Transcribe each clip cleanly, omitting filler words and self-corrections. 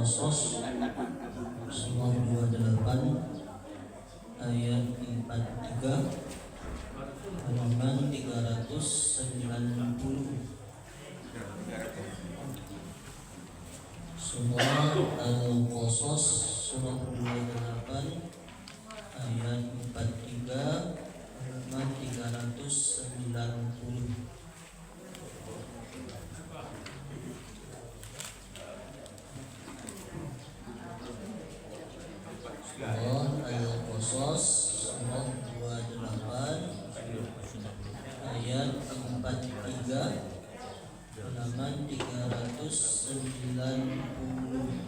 Al-Qasas surah 28 ayat 43 halaman 390. Surah Al-Qasas surah 28 ayat 43 halaman 390. Surah Al-Qasas surah 28 ayat 43 halaman 390.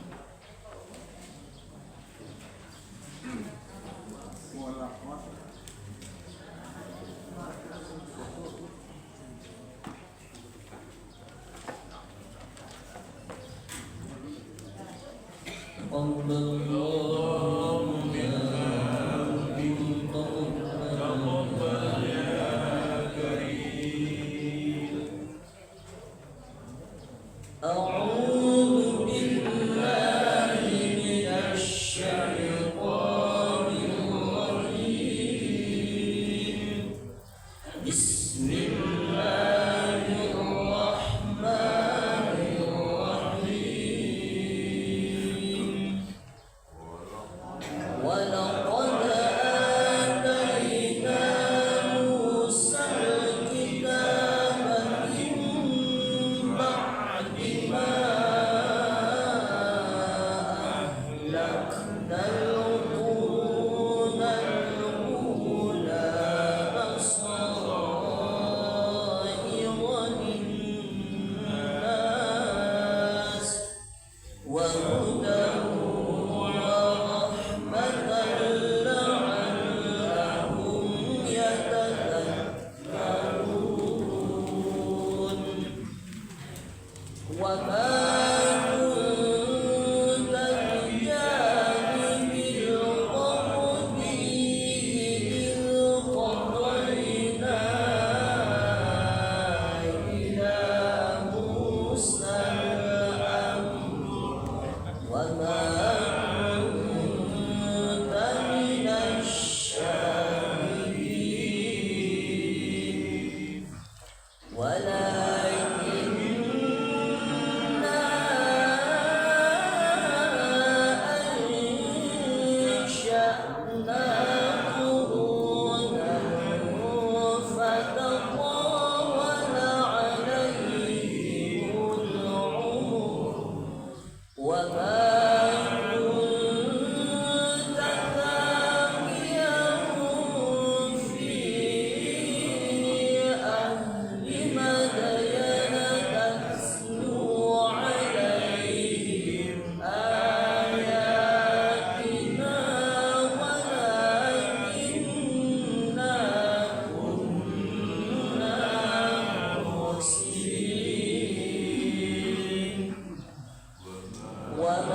Wa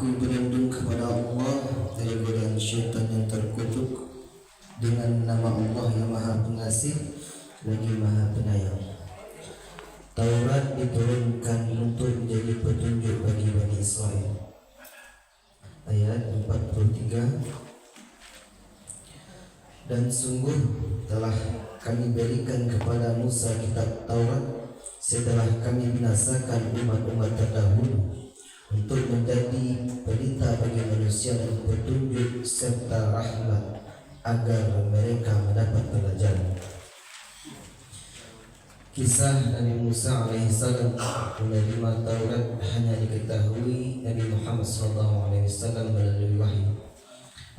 Aku berlindung kepada Allah dari godaan syaitan yang terkutuk dengan nama Allah yang Maha Pengasih lagi Maha Penyayang. Taurat diturunkan untuk menjadi petunjuk bagi Bani Israel. Ayat 43. Dan sungguh telah kami berikan kepada Musa kitab Taurat setelah kami binasakan umat-umat terdahulu, untuk menjadi pelita bagi manusia dan petunjuk serta rahmat agar mereka mendapat pelajaran. Kisah Nabi Musa alaihissalam menerima Taurat hanya diketahui Nabi Muhammad SAW melalui wahyu.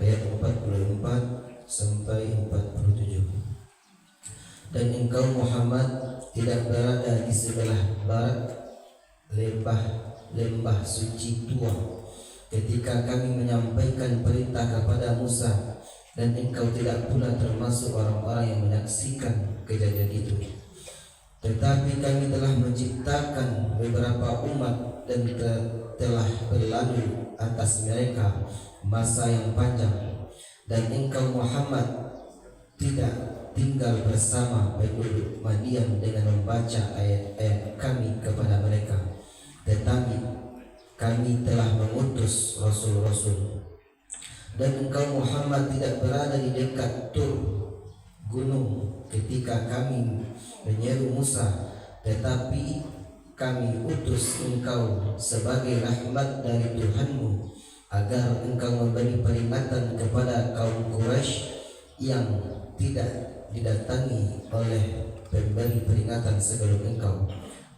Ayat 44 sampai 47. Dan engkau Muhammad tidak berada di sebelah barat lembah suci tua ketika kami menyampaikan perintah kepada Musa, dan engkau tidak pula termasuk orang-orang yang menyaksikan kejadian itu. Tetapi kami telah menciptakan beberapa umat dan telah berlalu atas mereka masa yang panjang, dan engkau Muhammad tidak tinggal bersama penduduk Madian dengan membaca ayat-ayat kami kepada mereka. Tetapi kami telah mengutus rasul-rasul, dan engkau Muhammad tidak berada di dekat Tur gunung ketika kami menyeru Musa, tetapi kami utus engkau sebagai rahmat dari Tuhanmu, agar engkau memberi peringatan kepada kaum Quraisy yang tidak didatangi oleh pemberi peringatan sebelum engkau,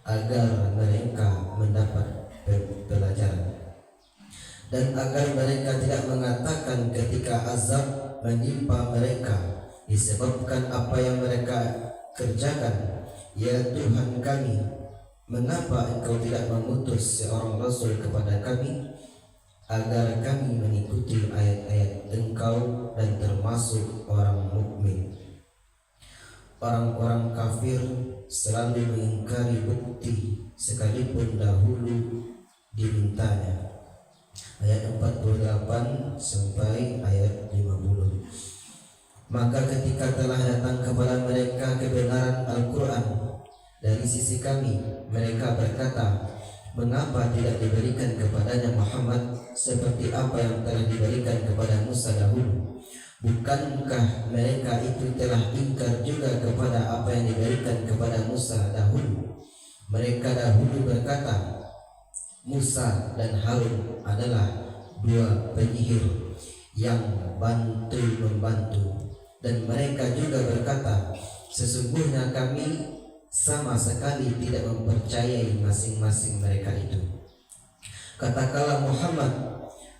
agar mereka mendapat pelajaran, dan agar mereka tidak mengatakan ketika azab menimpa mereka disebabkan apa yang mereka kerjakan, ya Tuhan kami, mengapa engkau tidak mengutus seorang rasul kepada kami agar kami mengikuti ayat-ayat engkau dan termasuk orang mukmin. Orang-orang kafir selalu mengingkari bukti sekalipun dahulu dimintanya. Ayat 48 sampai ayat 50. Maka ketika telah datang kepada mereka kebenaran Al-Quran dari sisi kami, mereka berkata, mengapa tidak diberikan kepadanya Muhammad seperti apa yang telah diberikan kepada Musa dahulu? Bukankah mereka itu telah ingkar juga kepada apa yang diberikan kepada Musa dahulu? Mereka dahulu berkata, Musa dan Harun adalah dua penyihir yang bantu-membantu. Dan mereka juga berkata, sesungguhnya kami sama sekali tidak mempercayai masing-masing mereka itu. Katakanlah Muhammad,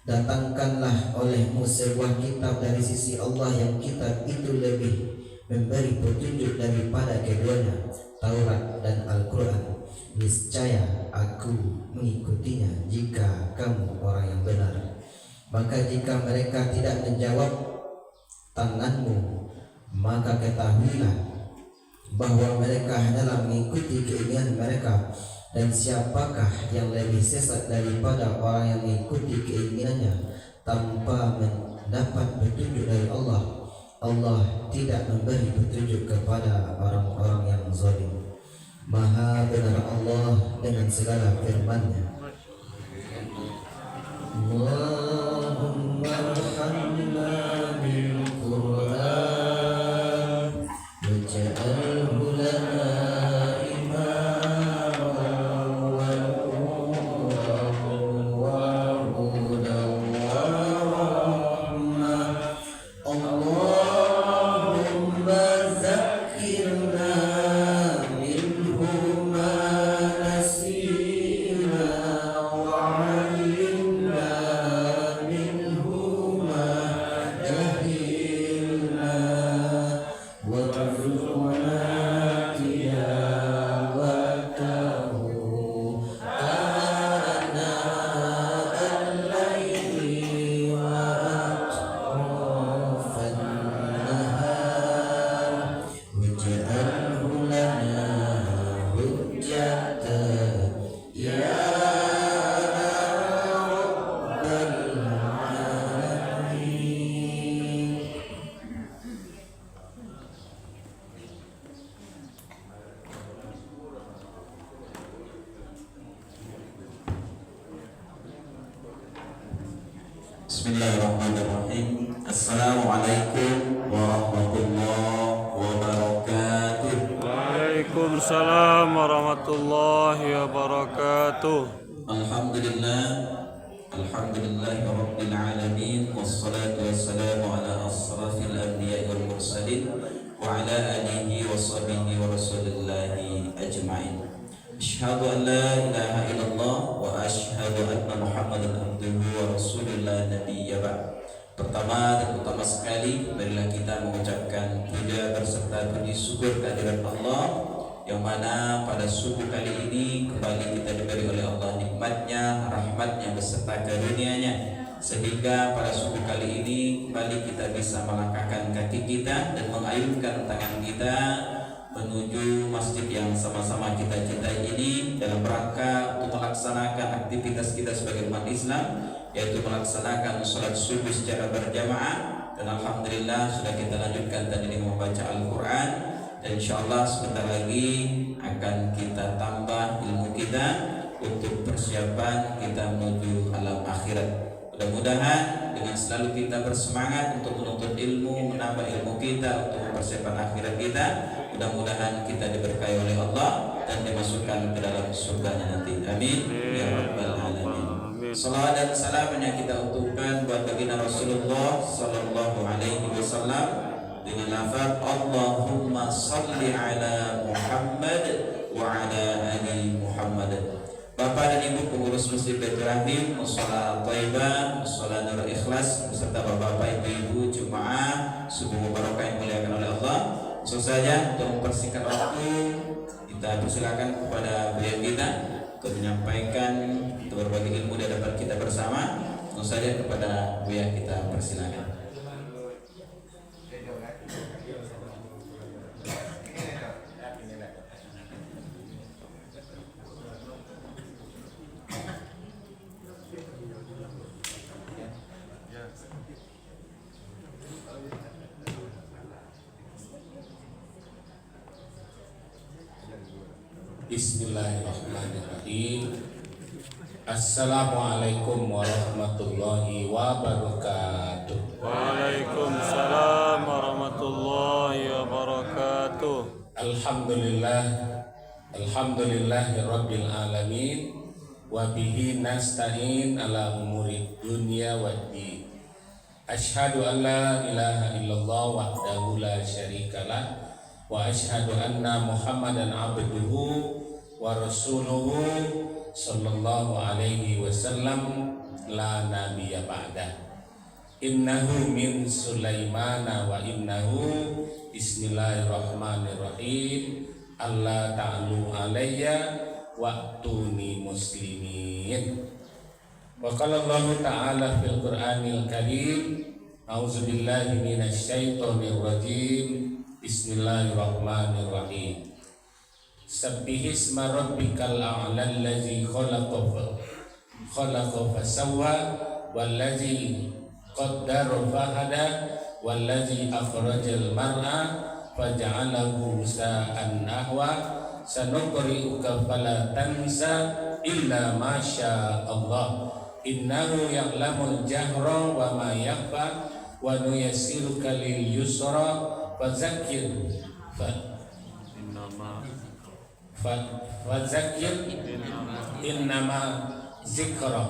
datangkanlah olehmu sebuah kitab dari sisi Allah yang kitab itu lebih memberi petunjuk daripada keduanya, Taurat dan Al-Quran. Niscaya aku mengikutinya jika kamu orang yang benar. Maka jika mereka tidak menjawab tanganmu, maka ketahuilah bahwa mereka hanyalah mengikuti keinginan mereka. Dan siapakah yang lebih sesat daripada orang yang mengikuti keinginannya tanpa mendapat petunjuk dari Allah? Allah tidak memberi petunjuk kepada orang-orang yang zalim. Maha benar Allah dengan segala firman-Nya. Allahumma arhamna bil Qur'an waj'alhu lana Bismillahirrahmanirrahim. Assalamualaikum warahmatullahi wabarakatuh. Waalaikumsalam warahmatullahi wabarakatuh. Alhamdulillah, alhamdulillahi rabbil alamin, wassalatu wassalamu ala asrafil anbiya'i wal mursalin wa ala alihi wa sahbihi wa rasulillahi ajma'in. Asyhadu an la ilaha illallah wa asyhadu anna Muhammadan abduhu wa rasulullah nabiyya ba'd. Pertama dan utama sekali, marilah kita mengucapkan puja berserta puji syukur kehadirat Allah, yang mana pada subuh kali ini kembali kita diberi oleh Allah nikmatnya, rahmatnya beserta karunia-Nya, sehingga pada subuh kali ini kembali kita bisa melangkahkan kaki kita dan mengayunkan tangan kita menuju masjid yang sama-sama kita cintai ini dalam rangka untuk melaksanakan aktivitas kita sebagai umat Islam, yaitu melaksanakan sholat subuh secara berjamaah. Dan alhamdulillah sudah kita lanjutkan tadi dengan membaca Al-Quran, dan insyaallah sebentar lagi akan kita tambah ilmu kita untuk persiapan kita menuju alam akhirat. Mudah-mudahan dengan selalu kita bersemangat untuk menuntut ilmu, menambah ilmu kita untuk mempersiapkan akhirat kita, mudah-mudahan kita diberkahi oleh Allah dan dimasukkan ke dalam surganya nanti. Amin ya rabbal alamin. Salawat dan salam yang kita untukkan buat baginda Rasulullah sallallahu alaihi wasallam dengan lafaz Allahumma salli ala Muhammad wa ala ali Muhammad. Bapak dan Ibu pengurus Masjid Baitur Rahim, Mushola Thayyibah, Mushola Nur Ikhlas, beserta Bapak-bapak, Ibu-ibu, jemaah subuh mubarakah yang dimuliakan oleh Allah. Langsung saja untuk mempersingkat waktu, kita persilakan kepada beliau kita untuk menyampaikan, untuk berbagi ilmu di hadapan kita bersama. Langsung saja kepada beliau kita persilakan. Bismillahirrahmanirrahim. Assalamualaikum warahmatullahi wabarakatuh. Waalaikumsalam warahmatullahi wabarakatuh. Alhamdulillahi rabbil alamin, wa bihi nasta'in ala umuri dunya waddin. Asyhadu an la ilaha illallah wahdahu la syarikalah, wa asyhadu anna Muhammadan abduhu wa rasuluhu sallallahu alaihi wasallam la nabiyya ba'dah. Innahu min Sulaimana wa innahu bismillahirrahmanirrahim. Allah ta'alu alayya wa'tuni muslimin. Wa qala Allah ta'ala fil Qur'anil Karim, a'udzubillahi minasyaitonir rajim. Bismillahirrahmanirrahim. Sabbihisma rabbikal a'la allazi khalaqa fasawwa wallazi qaddara fahada wallazi akhrajal mar'a faja'alahu sa'an nahwa sanuqri'uka fala tansa illa ma syaa Allah innahu ya'lamul jahra wa ma yakhfa wa nuyassiruka lil yusra fadzakir innama zikra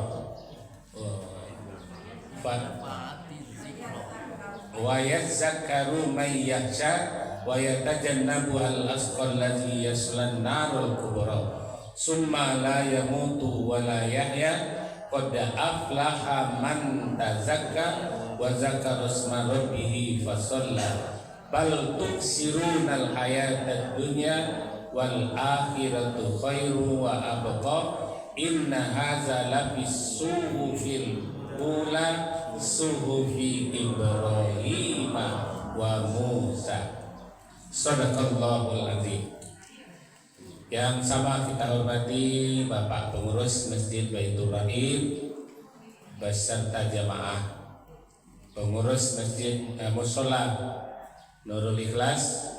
wa yadzakkaru may yakhsha wa yatajannabu al asqal ladzi yaslan narul kubra summa la yamutu wa la yahya qad aflaha man tazakka wa zakara isma rabbih fasalla bal tuksirunal hayatad dunya wal akhiratu khairu wa abqa inna hadza lafis suhufil ula suhufi Ibrahim wa Musa. Shadaqallahul azim. Yang sama kita hormati Bapak Pengurus Masjid Baitur Rahim beserta jamaah, pengurus Masjid Mushola Nurul Ikhlas.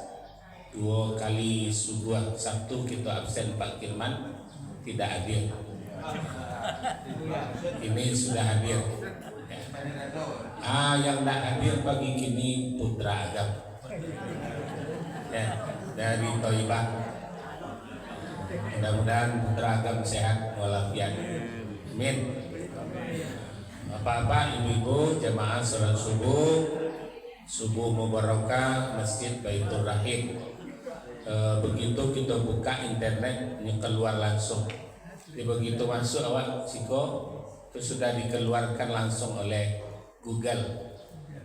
2 kali subuh Sabtu kita absen, Pak Kirman tidak hadir. Ini sudah hadir. Yang tidak hadir pagi kini Putra Agam ya, dari Toibah. Mudah-mudahan Putra Agam sehat walafiat. Amin. Bapak-bapak, ibu-ibu, jemaah sholat subuh mubarakah Masjid Baitur Rahim. Begitu kita buka internet, ini keluar langsung. Begitu masuk awak siko itu sudah dikeluarkan langsung oleh Google.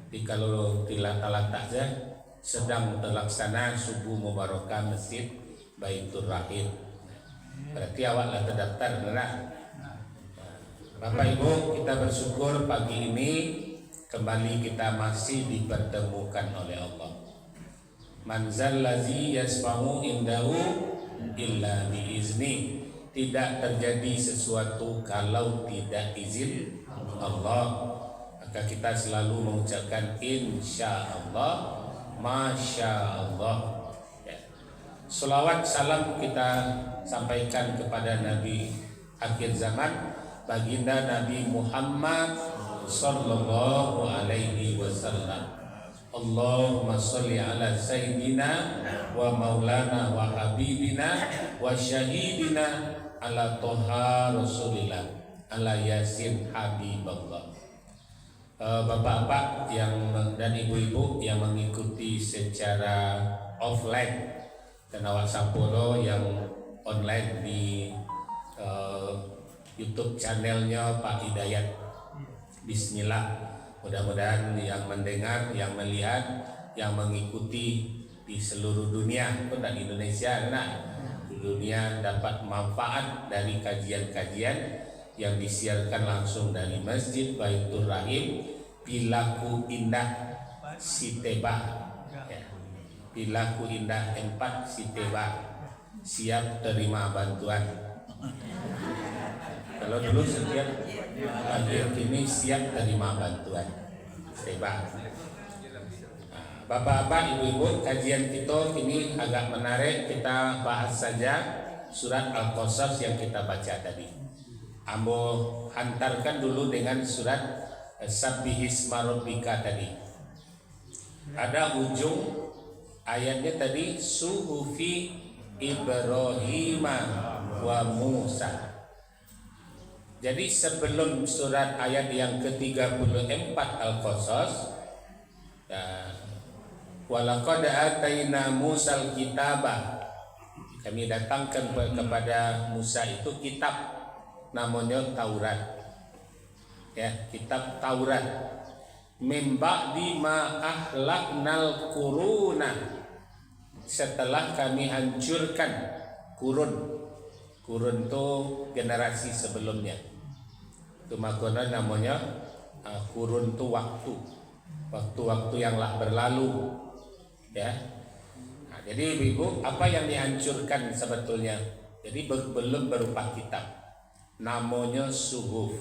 Jadi kalau dilata-lata saja sedang terlaksana subuh mubarakah Masjid Baitur Rahim. Berarti awak lah terdaftar, benar? Bapak Ibu, kita bersyukur pagi ini kembali kita masih dipertemukan oleh Allah. Man zallazi yasfa'u indahu illa biizni. Tidak terjadi sesuatu kalau tidak izin Allah. Maka kita selalu mengucapkan insya Allah, masya Allah. Ya. Salawat salam kita sampaikan kepada Nabi akhir zaman, baginda Nabi Muhammad sallallahu alaihi wasallam. Allahumma sholli ala sayyidina wa maulana wa habibina wa syahidina ala toha rasulillah ala yasin habiballah. Bapak-bapak yang dan ibu-ibu yang mengikuti secara offline dan awak samporo yang online di YouTube channelnya Pak Hidayat. Bismillah. Mudah-mudahan yang mendengar, yang melihat, yang mengikuti di seluruh dunia, pun di Indonesia, di dunia dapat manfaat dari kajian-kajian yang disiarkan langsung dari Masjid Baitur Rahim. Pilaku Indah Sitebah, ya. Pilaku Indah 4 Sitebah, siap terima bantuan. Kalau dulu setiap akhir kini siap terima bantuan. Sitebah. Bapak-bapak, ibu-ibu, kajian kita ini agak menarik. Kita bahas saja surat Al-Qasas yang kita baca tadi. Ambo hantarkan dulu dengan surat Sabbihisma Rabbika tadi. Ada ujung ayatnya tadi, suhufi Ibrahim wa Musa. Jadi sebelum surat ayat yang ke-34 Al-Qasas, walaqad ataina Musal kitabah, kami datangkan kepada Musa itu kitab namanya Taurat. Ya, kitab Taurat. Mim ba'di ma ahlaknal quruna, setelah kami hancurkan kurun. Kurun itu generasi sebelumnya. Itu makna namanya kurun itu waktu-waktu yang lah berlalu. Ya. Nah, jadi ibu, apa yang dihancurkan sebetulnya? Jadi belum berupa kitab. Namanya suhuf.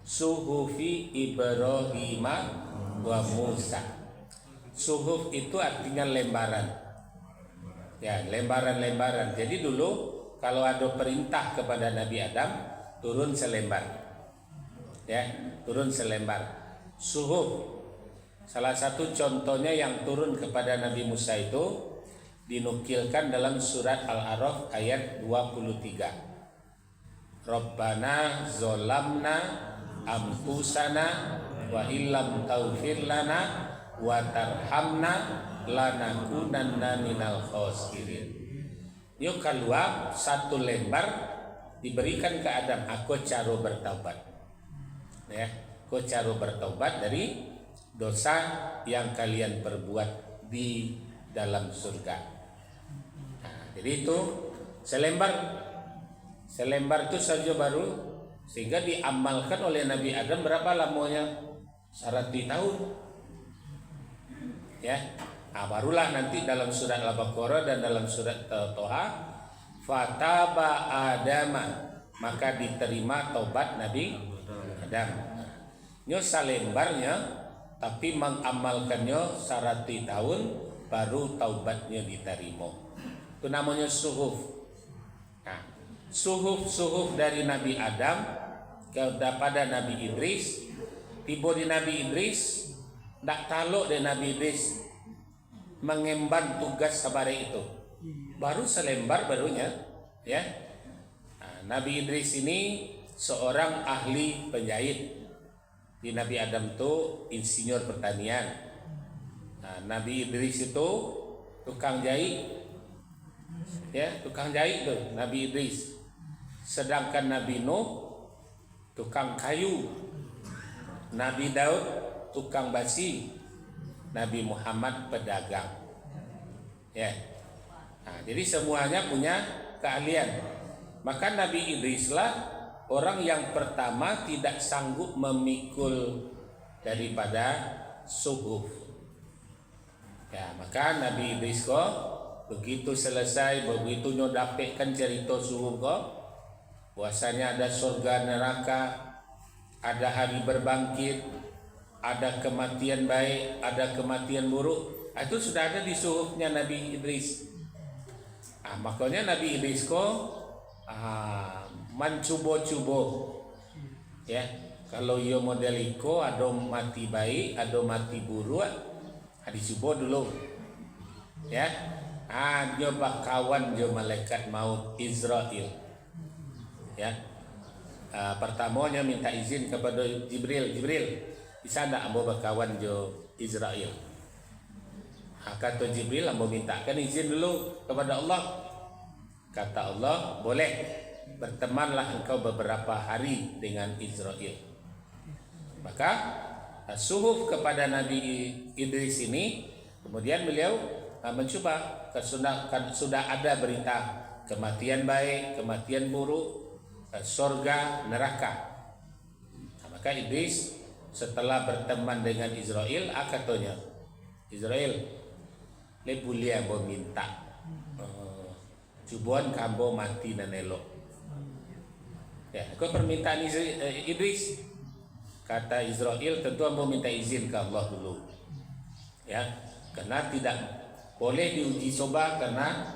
Suhufi Ibrahim wa Musa. Suhuf itu artinya lembaran. Ya, lembaran-lembaran. Jadi dulu kalau ada perintah kepada Nabi Adam, turun selembar. Ya, turun selembar. Suhuf. Salah satu contohnya yang turun kepada Nabi Musa itu dinukilkan dalam surat Al-A'raf ayat 23. Rabbana zolamna anfusana wa illam taghfir lana wa tarhamna lanakunanna minal khasirin. Yuk keluar satu lembar diberikan ke Adam, aku cara bertaubat. Ya, aku cara bertaubat dari dosa yang kalian perbuat di dalam surga. Nah, jadi itu selembar itu saja baru, sehingga diamalkan oleh Nabi Adam berapa lamanya? 100 tahun. Ya, nah, barulah nanti dalam surat Al-Baqarah dan dalam surat Toha, fataba Adama, maka diterima taubat Nabi Adam. Nyo salembarnya, tapi mengamalkannya 100 tahun baru taubatnya diterima. Itu namanya suhuf. Nah, suhuf dari Nabi Adam kepada Nabi Idris. Tiba di Nabi Idris, tak taluk di Nabi Idris mengemban tugas sabare itu. Baru selembar barunya, ya. Nah, Nabi Idris ini seorang ahli penjahit. Di Nabi Adam itu insinyur pertanian. Nah, Nabi Idris itu tukang jahit. Ya, tukang jahit tuh Nabi Idris. Sedangkan Nabi Nuh tukang kayu, Nabi Daud tukang basi, Nabi Muhammad pedagang. Ya. Nah, jadi semuanya punya keahlian. Maka Nabi Idrislah orang yang pertama tidak sanggup memikul daripada suhuf. Ya, maka Nabi Idris kok begitu selesai, begitu nyodapekkan cerita suhuf kok, bahwasanya ada surga neraka, ada hari berbangkit, ada kematian baik, ada kematian buruk. Itu sudah ada di suhufnya Nabi Idris. Makanya Nabi Idris kok mencuba-cuba, ya. Kalau ia model iko, ada mati baik, ada mati buruk, dicoba dulu, ya. Nyoba kawan jo malaikat maut Israel, ya. Pertamanya minta izin kepada Jibril, bisa tak ambo berkawan jo Israel? Kata Jibril, ambo mintakan izin dulu kepada Allah. Kata Allah, boleh, bertemanlah engkau beberapa hari dengan Israel. Maka suhuf kepada Nabi Idris ini, kemudian beliau mencoba, sudah ada berita kematian baik, kematian buruk, surga, neraka. Maka Idris setelah berteman dengan Israel, katanya, Israel, lebulia bo minta cubuan kambo mati dan elok. Ya, kau permintaan Idris. Kata Israel, tentu ambo minta izin ke Allah dulu. Ya, karena tidak boleh diuji coba, karena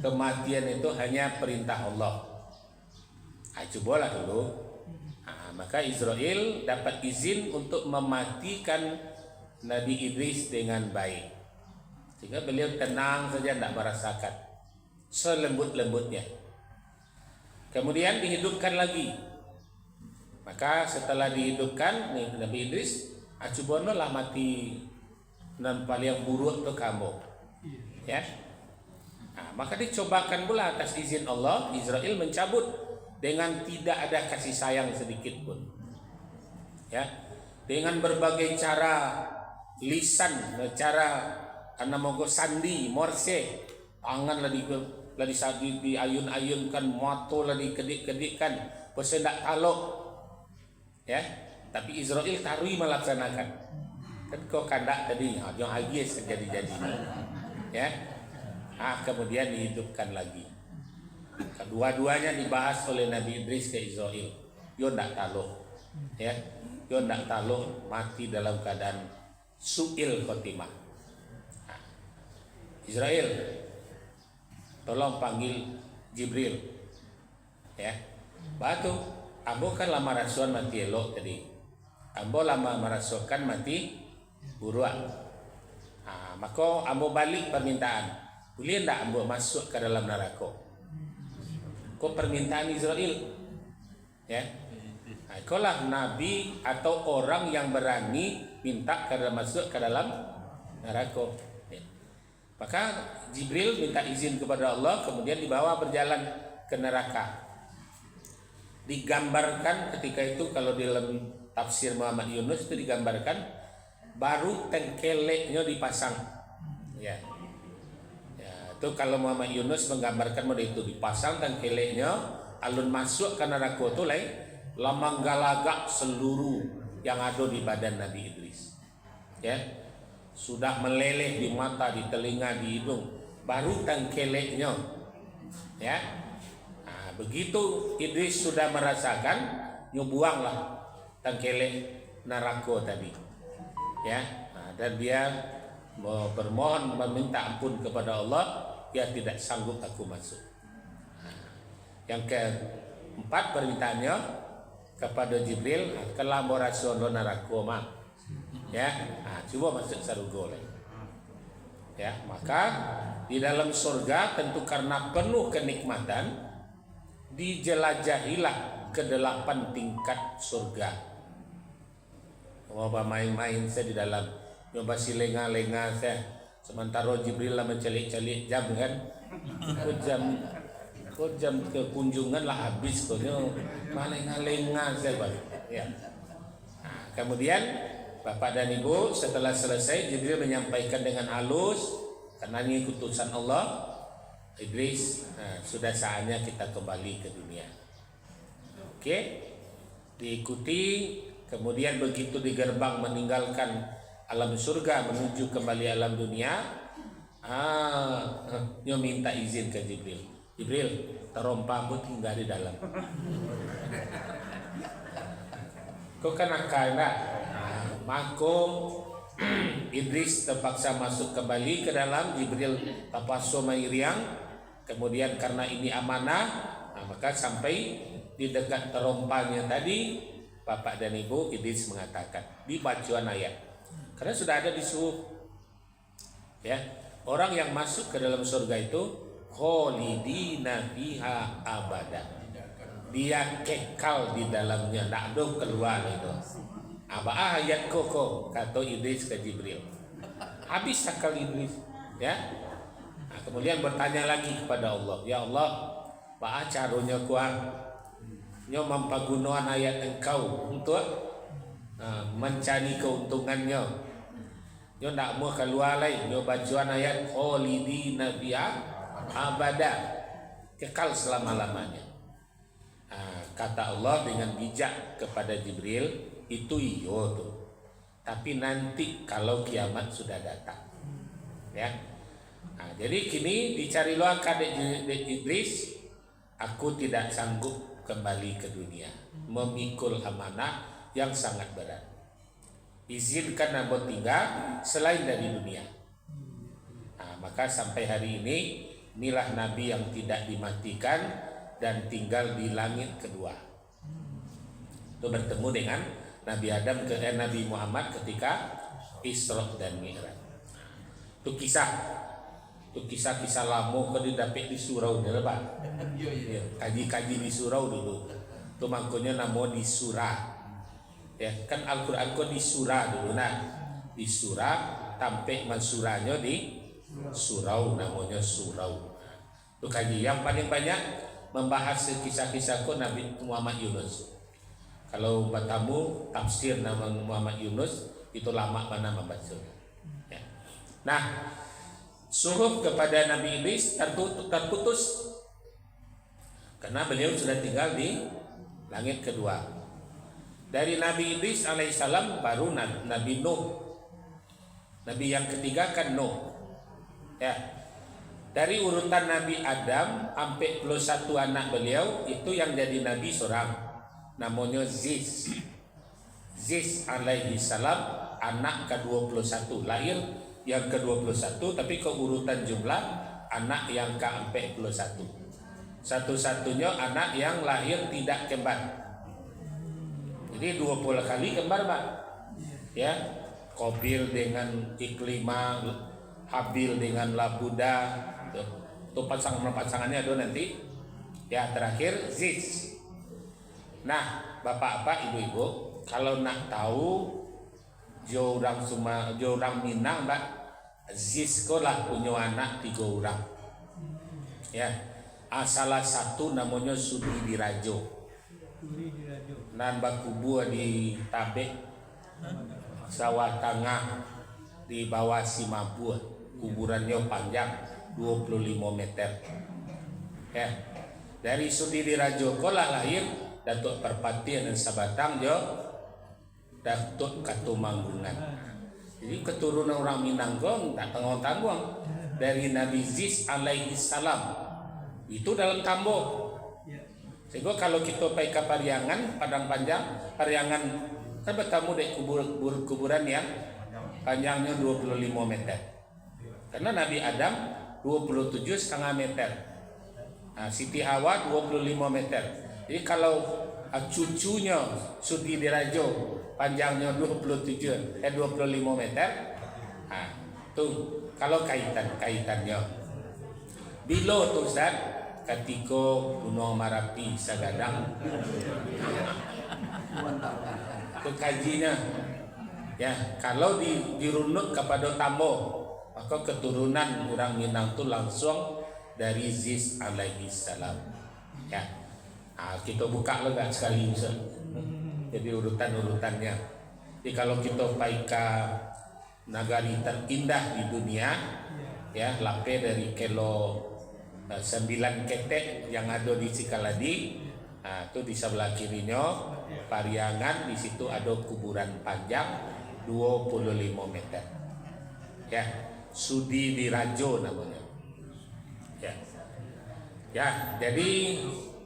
kematian itu hanya perintah Allah. Cobalah dulu. Maka Israel dapat izin untuk mematikan Nabi Idris dengan baik. Sehingga beliau tenang saja, tidak merasakan, selembut-lembutnya. Kemudian dihidupkan lagi. Maka setelah dihidupkan Nabi Idris, acubono lah mati dan paling buruk tu kamu, ya. Maka dicobakan pula atas izin Allah, Israel mencabut dengan tidak ada kasih sayang sedikit pun, ya. Dengan berbagai cara lisan, cara mogo sandi, morse, tangan lah diayun-ayunkan, moto lah dikedik-kedikkan, pasal tak taluk, ya. Tapi Israel tarui melaksanakan. Kan kau kandak tadi, yang agis jadi-jadi, ya. Kemudian dihidupkan lagi. Kedua-duanya dibahas oleh Nabi Idris ke Israel. Yo tak taluk, ya. Yo tak taluk, mati dalam keadaan su'il khotimah. Israel, tolong panggil Jibril, ya. Batu, ambo kan lama rasuan mati elok tadi. Ambo lama merasukan mati buruan. Maka ambo balik permintaan. Boleh tak ambo masuk ke dalam neraka? Kau permintaan Israel, ya. Kau lah nabi atau orang yang berani minta masuk ke dalam neraka. Maka Jibril minta izin kepada Allah, kemudian dibawa berjalan ke neraka. Digambarkan ketika itu, kalau di dalam tafsir Muhammad Yunus itu digambarkan baru tengkeleknya dipasang, ya. Itu kalau Muhammad Yunus menggambarkan model itu, dipasang tengkeleknya, alun masuk ke neraka itu lamang galagak seluruh yang ada di badan Nabi Idris, ya. Sudah meleleh di mata, di telinga, di hidung, baru tengkeleknya, ya. Begitu Idris sudah merasakan, nyobuanglah tengkelek neraka tadi, ya. Dan dia bermohon meminta ampun kepada Allah, dia tidak sanggup aku masuk. Yang keempat permintaannya, kepada Jibril kolaborasi do neraka mah. Ya, coba masuk surga. Ya, maka di dalam surga tentu karena penuh kenikmatan dijelajahilah ke 8 tingkat surga. Mau main-main saya di dalam, coba si lenga-lenga saya. Sementara Jibril lah mencelik-celik jam kan, jam kekunjungan lah habis kok, lenga-lenga saya balik. Ya. Nah, kemudian Bapak dan Ibu, setelah selesai Jibril menyampaikan dengan halus, karena ini utusan Allah, Idris, sudah saatnya kita kembali ke dunia. Oke, diikuti. Kemudian begitu di gerbang meninggalkan alam surga menuju kembali alam dunia, dia minta izin ke Jibril. Jibril, terompa aku tinggal di dalam. Kau kan akan nak? Maka Idris terpaksa masuk kembali ke dalam. Jibril tapaso mairiang. Kemudian karena ini amanah, maka sampai di dekat terompanya tadi, Bapak dan Ibu, Idris mengatakan di bacaan ayat, karena sudah ada di suhuf, ya, orang yang masuk ke dalam surga itu kholidina fiha abada, dia kekal di dalamnya, tak ada keluar itu. Apa ayat koko, kata Idris ke Jibril. Habis akal Idris, ya. Nah, kemudian bertanya lagi kepada Allah, ya Allah, apa caranya kuang? Nyo mempagunakan ayat engkau untuk mencari keuntungannya. Nyo nak mau keluar lain, nyo bacaan ayat kholidina fiha abada, kekal selama-lamanya. Kata Allah dengan bijak kepada Jibril, itu iyo tuh. Tapi nanti kalau kiamat sudah datang, ya. Jadi kini dicari luar kadek Iblis, aku tidak sanggup kembali ke dunia, memikul amanah yang sangat berat. Izinkan aku tinggal selain dari dunia. Maka sampai hari ini, inilah Nabi yang tidak dimatikan dan tinggal di langit kedua. Itu bertemu dengan Nabi Adam ke Nabi Muhammad ketika Isra dan Mi'raj. Itu kisah lama kau didapat di surau ni lah Pak. Kaji-kaji di surau dulu. Itu makanya nama di surah. Ya, kan Al-Quran kau di surah dulu di surah sampai surahnya di surau, namanya surau. Itu kaji yang paling banyak membahas kisah-kisah kau Nabi Muhammad Yunus. Kalau bertamu tafsir nama Muhammad Yunus itu lama mana membaca. Ya. Nah, suhuf kepada Nabi Idris terputus karena beliau sudah tinggal di langit kedua. Dari Nabi Idris alaihissalam baru Nabi Nuh. Nabi yang ketiga kan Nuh. Ya. Dari urutan Nabi Adam sampai 21 anak beliau itu yang jadi nabi seorang, namanya Ziz. Ziz alaihissalam anak ke-21, lahir yang ke-21, tapi keurutan jumlah anak yang ke-41. Satu-satunya anak yang lahir tidak kembar. Jadi 20 kali kembar, Pak. Ya, Qabil dengan Iklimah, Habil dengan Labuda. Itu pasangannya ada nanti. Ya, terakhir Ziz. Nah, Bapak-bapak, Ibu-ibu, kalau nak tahu orang Minang, Mbak, Ziz lah punya anak 3 orang. Ya, salah satu namanya Sudi Dirajo. Dan bakubu di Tabek, sawah tengah di bawah Simabua, kuburannya panjang 25 meter. Ya, dari Sudi Dirajo kolah lahir Datuk Perpatian dan Sabatang jo Datuk Katumanggungan. Jadi keturunan orang Minang gong tak tanggung-tanggung dari Nabi Ziz alaihi salam itu dalam Tambo. Sehingga kalau kita pergi ke Pariangan, Padang Panjang, Pariangan kan bertemu di kuburan yang panjangnya 25 meter. Karena Nabi Adam 27,5 meter. Nah, Siti Hawa 25 meter. Jadi kalau cucunya Sudi Dirajo panjangnya 25 meter, tuh kalau kaitannya. Bila tuh Ustaz, ketika Gunung Merapi Sagadang, itu kajinya. Ya, kalau dirunut kepada Tambo, maka keturunan orang Minang itu langsung dari Ziz alaihi salam. Ya, kita buka lega sekali Ustaz. Jadi urutan-urutannya. Jadi kalau kita pergi ke nagari terindah di dunia, ya, lape dari kilo 9 ketek yang ada di Cikaladi, itu di sebelah kirinya Pariangan, di situ ada kuburan panjang 25 meter. Ya, Sudi Dirajo namanya. Ya, jadi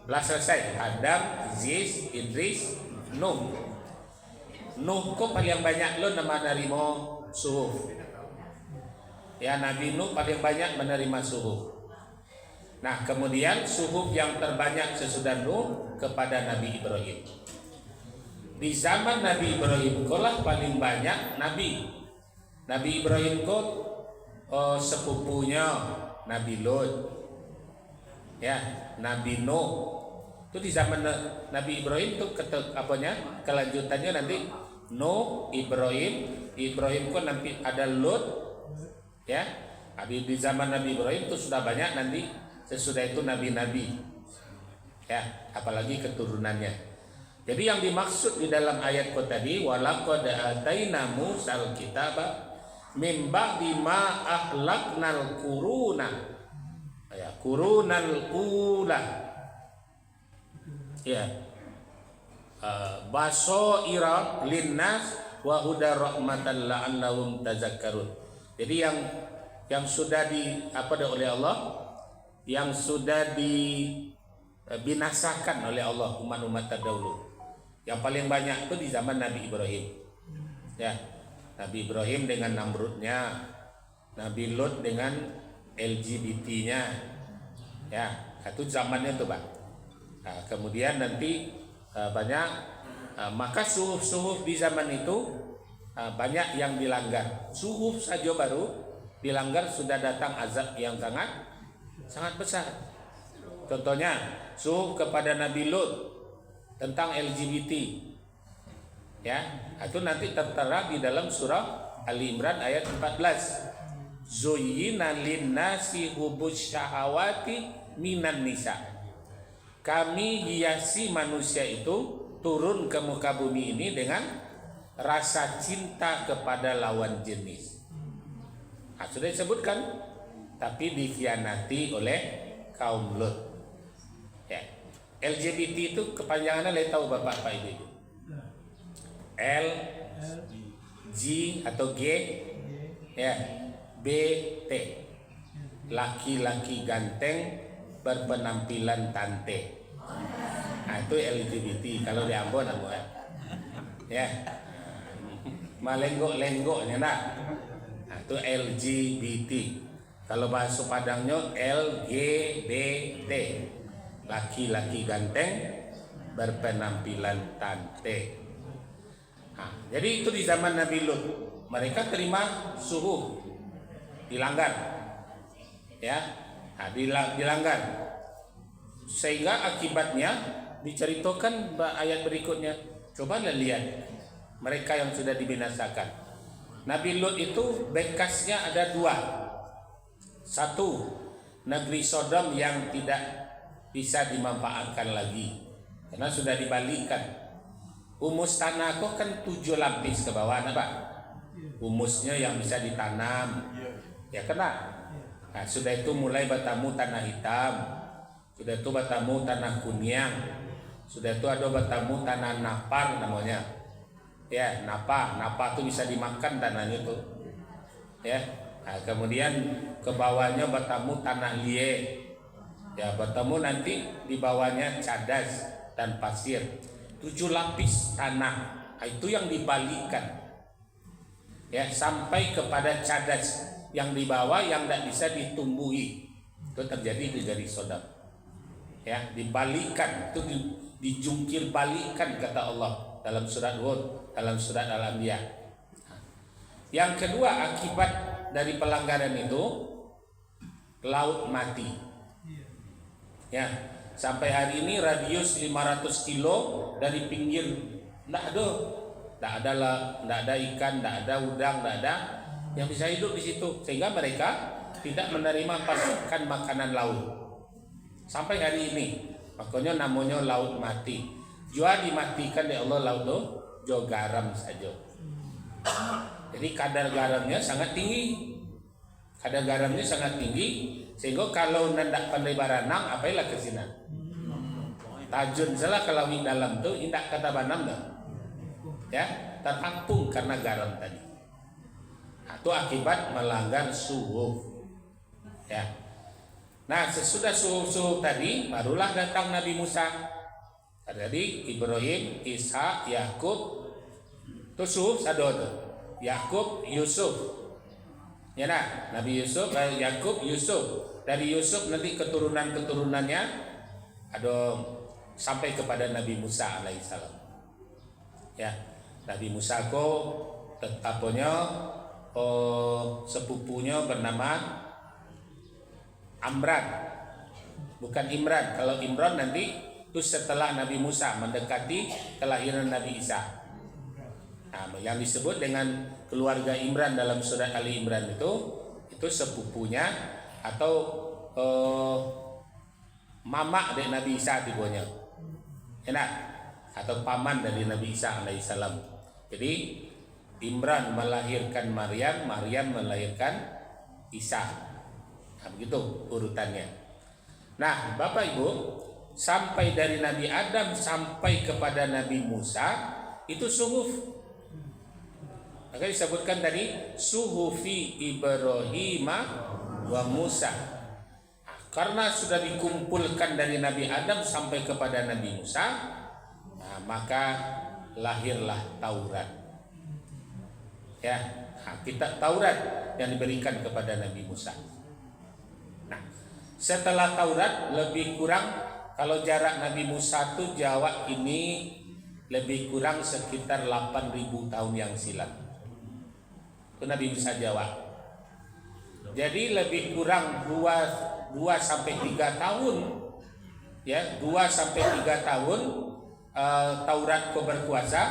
telah selesai Adam, Ziz, Idris, Nuh. Nuh kok paling banyak lo nama nerima suhuf. Ya, Nabi Nuh paling banyak menerima suhuf. Nah, kemudian suhuf yang terbanyak sesudah Nuh kepada Nabi Ibrahim. Di zaman Nabi Ibrahim kolah paling banyak Nabi. Nabi Ibrahim kok sepupunya Nabi Lot. Ya, Nabi Nuh. Itu di zaman Nabi Ibrahim itu kelanjutannya nanti Nuh, Ibrahim kok nanti ada Lot. Ya. Habis di zaman Nabi Ibrahim itu sudah banyak nanti sesudah itu nabi-nabi. Ya, apalagi keturunannya. Jadi yang dimaksud di dalam ayat tadi walaqad ataina Musal kitaba mim ba'di ma ahlaknal quruna. Ya, qurunal ula. Ya. Basaira linnas wa hudar rahmatan la'allahum tazakkarun. Jadi yang sudah oleh Allah, yang sudah dibinasakan oleh Allah umat-umat terdahulu. Yang paling banyak itu di zaman Nabi Ibrahim. Ya, Nabi Ibrahim dengan Namrudnya, Nabi Lot dengan LGBT-nya. Ya, itu zamannya tuh, Pak. Nah, kemudian nanti banyak maka suhuf di zaman itu banyak yang dilanggar. Suhuf saja baru dilanggar sudah datang azab yang sangat besar. Contohnya suhuf kepada Nabi Lot tentang LGBT, ya, itu nanti tertera di dalam surah Ali Imran ayat 14. Zuyyina linnasi hubus syahawati minan nisa. Kami hiasi manusia itu turun ke muka bumi ini dengan rasa cinta kepada lawan jenis. Sudah disebutkan, tapi dikhianati oleh kaum Lot. Ya. LGBT itu kepanjangannya lihat tahu Bapak Pak Ibu. L, G atau G, ya, B, T. Laki-laki ganteng berpenampilan tante. Nah, itu LGBT kalau di Ambon ya. Malenggok-lenggoknya nah. Nah, itu LGBT. Kalau bahasa Padangnya LGBT. Laki-laki ganteng berpenampilan tante. Nah, jadi itu di zaman Nabi Lut. Mereka terima suhuf, dilanggar, ya, nah, dilanggar. Sehingga akibatnya diceritakan ayat berikutnya. Coba lihat mereka yang sudah dibinasakan. Nabi Lut itu bekasnya ada 2. Satu, negeri Sodom yang tidak bisa dimanfaatkan lagi karena sudah dibalikkan. Humus tanah kok kan 7 lapis ke bawah, Pak. Humusnya yang bisa ditanam, ya kena. Nah, sudah itu mulai bertamu tanah hitam, sudah itu bertamu tanah kunyang, sudah itu ada bertamu tanah napar namanya. Ya, napa itu bisa dimakan tanahnya tuh. Ya, nah, kemudian ke bawahnya bertamu tanah lie. Ya, bertemu nanti di bawahnya cadas dan pasir. 7 lapis tanah. Itu yang dibalikkan. Ya, sampai kepada cadas yang di bawah yang tidak bisa ditumbuhi. Itu terjadi di Sodom. Ya, dibalikkan. Itu dijungkir balikkan kata Allah dalam surat Hud, dalam surat Al-Anbiya. Yang kedua akibat dari pelanggaran itu laut mati. Ya, sampai hari ini radius 500 kilo dari pinggir enggak ada ikan, enggak ada udang, enggak ada yang bisa hidup di situ, sehingga mereka tidak menerima pasukan makanan laut sampai hari ini. Makanya namanya laut mati. Jua dimatikan oleh Allah laut itu jo garam saja. Jadi kadar garamnya sangat tinggi. Kadar garamnya sangat tinggi sehingga kalau nandak pandai baranang apailah kesinan. Tajun salah kalau di dalam tu indak kata banam dah. Ya, terapung karena garam tadi. Itu akibat melanggar suhuf. Ya. Nah, sesudah suhuf tadi barulah datang Nabi Musa. Jadi Ibrahim, Ishak, Yakub. Itu suhuf sado tu. Yakub, Yusuf. Ya nah, Nabi Yusuf, Yakub, Yusuf. Dari Yusuf nanti keturunan-keturunannya ada sampai kepada Nabi Musa alaihissalam. Ya, Nabi Musa ko tetapnya sepupunya bernama Amran, bukan Imran. Kalau Imran nanti itu setelah Nabi Musa mendekati kelahiran Nabi Isa. Nah, yang disebut dengan keluarga Imran dalam surat Ali Imran itu sepupunya atau mamak dari Nabi Isa tibanya. Enak atau paman dari Nabi Isa alaihissalam. Jadi Imran melahirkan Maryam, Maryam melahirkan Isa. Nah, begitu urutannya. Nah, Bapak Ibu, sampai dari Nabi Adam sampai kepada Nabi Musa itu suhuf. Maka disebutkan tadi suhufi Ibrahim wa Musa. Nah, karena sudah dikumpulkan dari Nabi Adam sampai kepada Nabi Musa, nah, maka lahirlah Taurat. Ya, kitab Taurat yang diberikan kepada Nabi Musa. Nah, setelah Taurat lebih kurang kalau jarak Nabi Musa itu Jawa ini lebih kurang sekitar 8.000 tahun yang silam. Itu Nabi Musa Jawa. Jadi lebih kurang 2 sampai 3 tahun. Ya, 2 sampai 3 tahun Taurat ko berkuasa,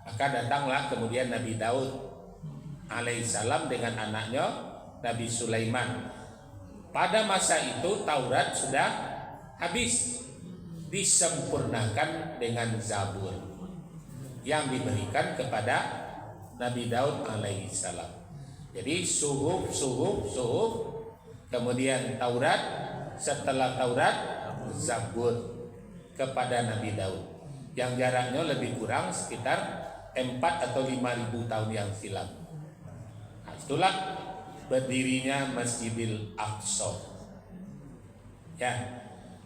maka datanglah kemudian Nabi Daud alaihissalam dengan anaknya Nabi Sulaiman. Pada masa itu Taurat sudah habis, disempurnakan dengan Zabur yang diberikan kepada Nabi Daud alaihissalam. Jadi suhuf, kemudian Taurat, setelah Taurat Zabur kepada Nabi Daud, yang jaraknya lebih kurang sekitar 4 atau 5.000 tahun yang silam. Nah, itulah berdirinya Masjidil Aqsa. Ya,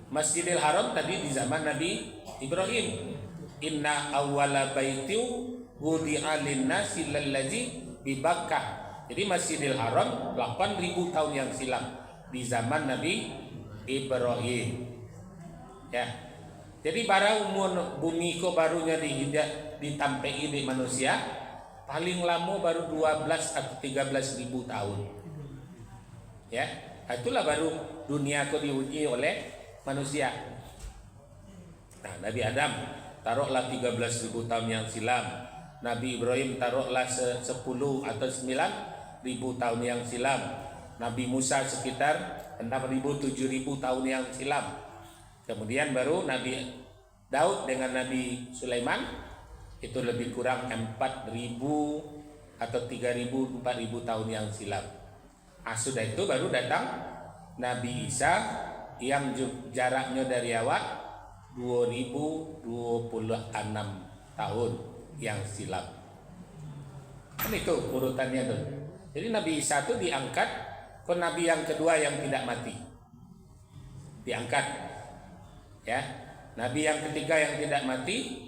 Masjidil Haram tadi di zaman Nabi Ibrahim. Inna awwala baitiu wudi'a lin-nasi lallazi bi Bakkah. Jadi Masjidil Haram 8.000 tahun yang silam di zaman Nabi Ibrahim. Ya. Jadi bara umur bumi ko barunya ditampei di manusia paling lama baru 12 atau 13.000 tahun. Ya, itulah baru dunia ko diuji oleh manusia. Nah, Nabi Adam taruhlah 13.000 tahun yang silam. Nabi Ibrahim taruhlah 10 atau 9.000 tahun yang silam. Nabi Musa sekitar 6.000 7.000 tahun yang silam. Kemudian baru Nabi Daud dengan Nabi Sulaiman itu lebih kurang 4.000 atau 3.000 4.000 tahun yang silam. Sudah itu baru datang Nabi Isa yang jaraknya dari awal 2026 tahun yang silam. Kan itu urutannya tuh. Jadi Nabi Isa itu diangkat ke Nabi yang kedua yang tidak mati. Diangkat. Ya, Nabi yang ketiga yang tidak mati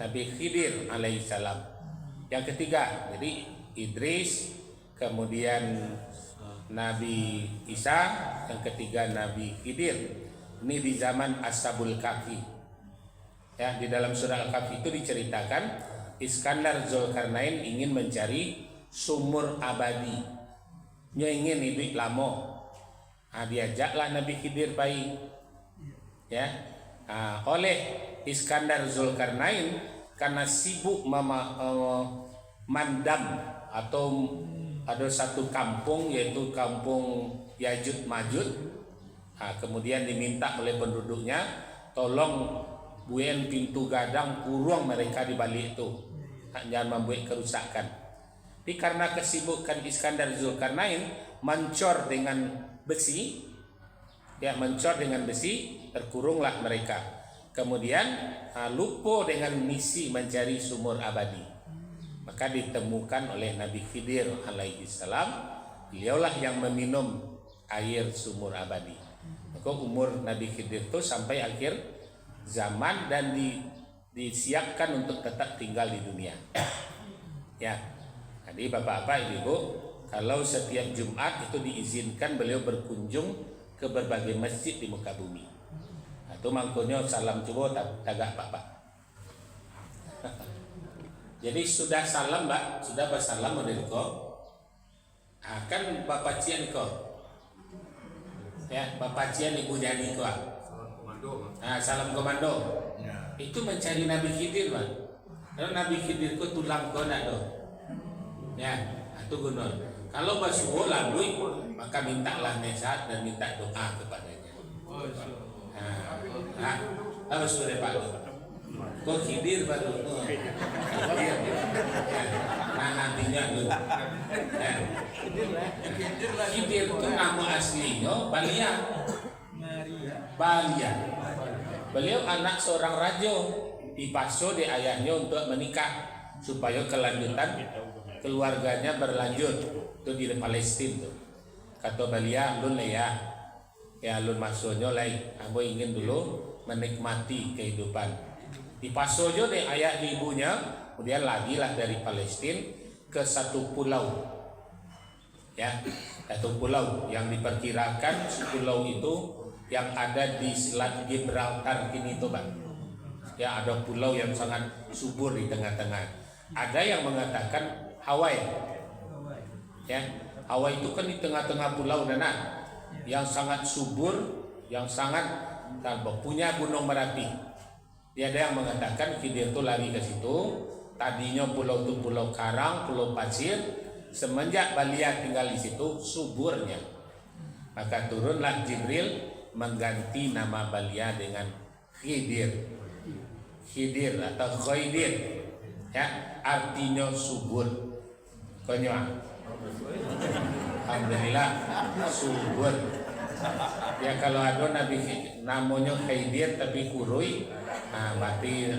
Nabi Khidir alaihissalam. Yang ketiga, jadi Idris, kemudian Nabi Isa, yang ketiga Nabi Khidir. Ini di zaman Ashabul Kahfi. Ya, di dalam surah Al-Kahfi itu diceritakan Iskandar Zulkarnain ingin mencari sumur abadi. Dia ingin hidup lama. Diajaklah Nabi Khidir bayi. Ya. Oleh Iskandar Zulkarnain karena sibuk mandam atau ada satu kampung yaitu kampung Yajud Majud. Kemudian diminta oleh penduduknya tolong buen pintu gadang kurung mereka di balik itu, jangan membuat kerusakan. Tapi karena kesibukan Iskandar Zulkarnain mencor dengan besi, terkurunglah mereka. Kemudian lupa dengan misi mencari sumur abadi. Maka ditemukan oleh Nabi Khidir alaihi salam, beliaulah yang meminum air sumur abadi. Maka umur Nabi Khidir itu sampai akhir zaman dan disiapkan untuk tetap tinggal di dunia. Ya. Jadi Bapak-bapak, Ibu, kalau setiap Jumat itu diizinkan beliau berkunjung ke berbagai masjid di muka bumi. Itu mangkonya salam coba tagak Bapak. Jadi sudah salam Mbak, sudah bersalam model kok. Kan Bapak Cian kok. Ya, Bapak Cian Ibu jadi kok. Salam komando. Itu mencari Nabi Khidir, Pak. Kalau Nabi Khidir ku tulang kau nak do. Ya, itu gunung. Kalau basuh lalu, maka mintalah nasihat dan minta doa kepadanya. Apa sudah Pak? Kau Khidir baru. Nantinya dulu. Khidir itu nama aslinya Balia. Beliau anak seorang raja, dipaksa di ayahnya untuk menikah supaya kelanjutan keluarganya berlanjut. Itu di Palestina tuh. Kata Balia, lun ya lun maksudnya lain. Aku ingin dulu menikmati kehidupan. Dipaksa aja di ayah di ibunya, kemudian lagi lah dari Palestina ke satu pulau. Ya, satu pulau yang diperkirakan pulau itu yang ada di Selat Gibraltar kini itu Bang. Ya, ada pulau yang sangat subur di tengah-tengah. Ada yang mengatakan Hawaii. Ya, Hawaii itu kan di tengah-tengah pulau Nana yang sangat subur, yang sangat punya gunung Merapi. Ya, ada yang mengatakan Khidir itu lari ke situ. Tadinya pulau itu pulau karang, pulau pasir. Semenjak Balia tinggal di situ suburnya. Maka turunlah Jibril mengganti nama Balia dengan Khidir atau Khaidir, ya, artinya subur. Konyol. Alhamdulillah subur. Ya, kalau ada Nabi namanya Khidir tapi kurui, berarti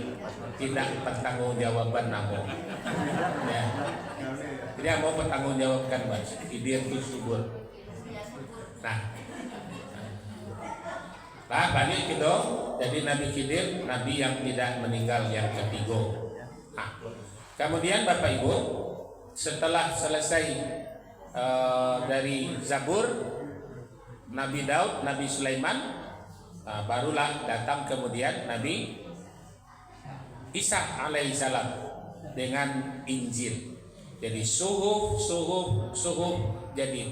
tidak pertanggungjawaban namanya. Ya. Tidak mau pertanggungjawabkan Mas. Khidir itu subur. Balik gitu. Jadi Nabi Khidir, Nabi yang tidak meninggal yang ketiga. Kemudian Bapak Ibu, setelah selesai dari Zabur, Nabi Daud, Nabi Sulaiman, barulah datang kemudian Nabi Isa alaihissalam dengan Injil. Jadi suhuf jadi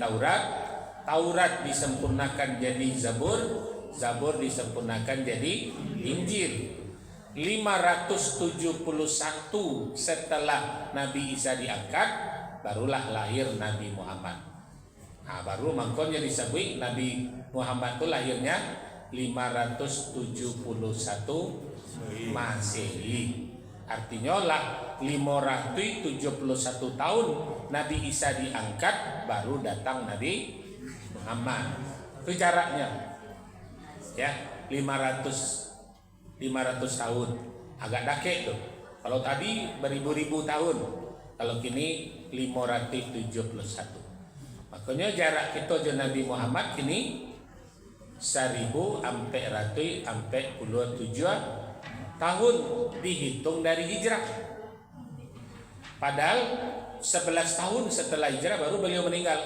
Taurat disempurnakan jadi Zabur disempurnakan jadi Injil. 571 setelah Nabi Isa diangkat, barulah lahir Nabi Muhammad. Baru makanya disebut Nabi Muhammad itu lahirnya 571 Masehi. Artinya lah 571 tahun Nabi Isa diangkat, baru datang Nabi Muhammad. Itu jaraknya. Ya, 500 tahun. Agak dakek tuh. Kalau tadi beribu-ribu tahun, kalau kini 571. Makanya jarak kita dengan Nabi Muhammad kini 1447 tahun dihitung dari hijrah. Padahal 11 tahun setelah hijrah baru beliau meninggal.